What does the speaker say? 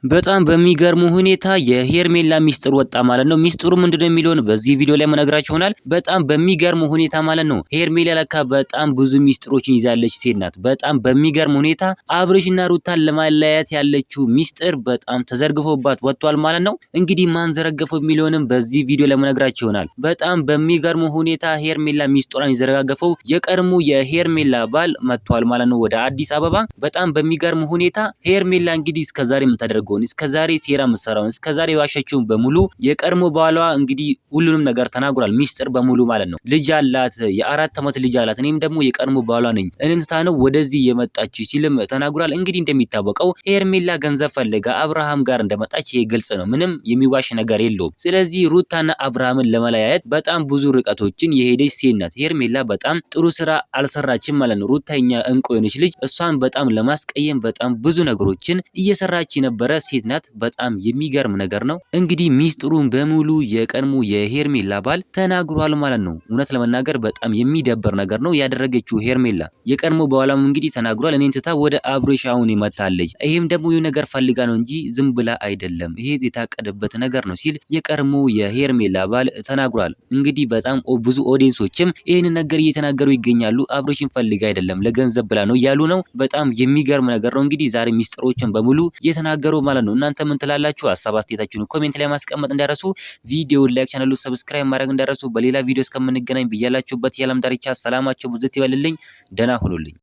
በጣም በሚገርም ሁኔታ የሄርሜላ ሚስጥር ወጣ ማለት ነው። ሚስጥሩ ምንድነው የሚለውን በዚህ ቪዲዮ ላይ መነግራችሁ ይሆናል። በጣም በሚገርም ሁኔታ ማለት ነው። ሄርሜላ ለካ በጣም ብዙ ሚስጥሮችን ይዛለች ሴት ናት። በጣም በሚገርም ሁኔታ አብርሽና ሩታን ለማለያየት ያለችው ሚስጥር በጣም ተዘርግፎባት ወጥቷል ማለት ነው። እንግዲህ ማን ዘረገፈው የሚለውንም በዚህ ቪዲዮ ላይ መነግራችሁ ይሆናል። በጣም በሚገርም ሁኔታ ሄርሜላ ሚስጥሯን የዘረጋገፈው የቀድሞ የሄርሜላ ባል መጥቷል ማለት ነው ወደ አዲስ አበባ። በጣም በሚገርም ሁኔታ ሄርሜላ እንግዲህ እስከዛሬ የምታደርገው እስከዛሬ ሴራ የምትሰራውን እስከዛሬ ዋሸችውን በሙሉ የቀድሞ ባሏ እንግዲህ ሁሉንም ነገር ተናግሯል። ሚስጥር በሙሉ ማለት ነው። ልጅ አላት፣ የ4 ዓመት ልጅ አላት። እኔም ደግሞ የቀድሞ ባሏ ነኝ እንንታ ነው ወደዚህ የመጣች ሲልም ተናግሯል። እንግዲህ እንደሚታወቀው ሄርሜላ ገንዘብ ፈልጋ አብርሃም ጋር እንደመጣች ይሄ ግልጽ ነው። ምንም የሚዋሽ ነገር የለውም። ስለዚህ ሩታና አብርሃምን ለመለያየት በጣም ብዙ ርቀቶችን የሄደች ሴት ናት። ሄርሜላ በጣም ጥሩ ስራ አልሰራችም ማለት ነው። ሩታኛ እንቁ የሆነች ልጅ እሷን በጣም ለማስቀየም በጣም ብዙ ነገሮችን እየሰራች የነበረ ሴት ናት። በጣም የሚገርም ነገር ነው። እንግዲህ ሚስጥሩን በሙሉ የቀድሞ የሄርሜላ ባል ተናግሯል ማለት ነው። እውነት ለመናገር በጣም የሚደብር ነገር ነው ያደረገችው ሄርሜላ። የቀድሞ ባሏም እንግዲህ ተናግሯል። እኔን ትታ ወደ አብርሽ አሁን መጣለች። ይሄም ደግሞ የሆነ ነገር ፈልጋ ነው እንጂ ዝም ብላ አይደለም። ይሄ የታቀደበት ነገር ነው ሲል የቀድሞ የሄርሜላ ባል ተናግሯል። እንግዲህ በጣም ብዙ ኦዲየንሶችም ይህን ነገር እየተናገሩ ይገኛሉ። አብርሽን ፈልጋ አይደለም ለገንዘብ ብላ ነው እያሉ ነው። በጣም የሚገርም ነገር ነው። እንግዲህ ዛሬ ሚስጥሮችን በሙሉ እየተናገሩ ማለት ነው። እናንተ ምን ትላላችሁ? ሀሳብ አስተያየታችሁን ኮሜንት ላይ ማስቀመጥ እንዳረሱ፣ ቪዲዮውን ላይክ፣ ቻናሉን ሰብስክራይብ ማድረግ እንዳረሱ። በሌላ ቪዲዮ እስከምንገናኝ በያላችሁበት የዓለም ዳርቻ ሰላማችሁ ብዝት ይበልልኝ። ደህና ሁኑልኝ።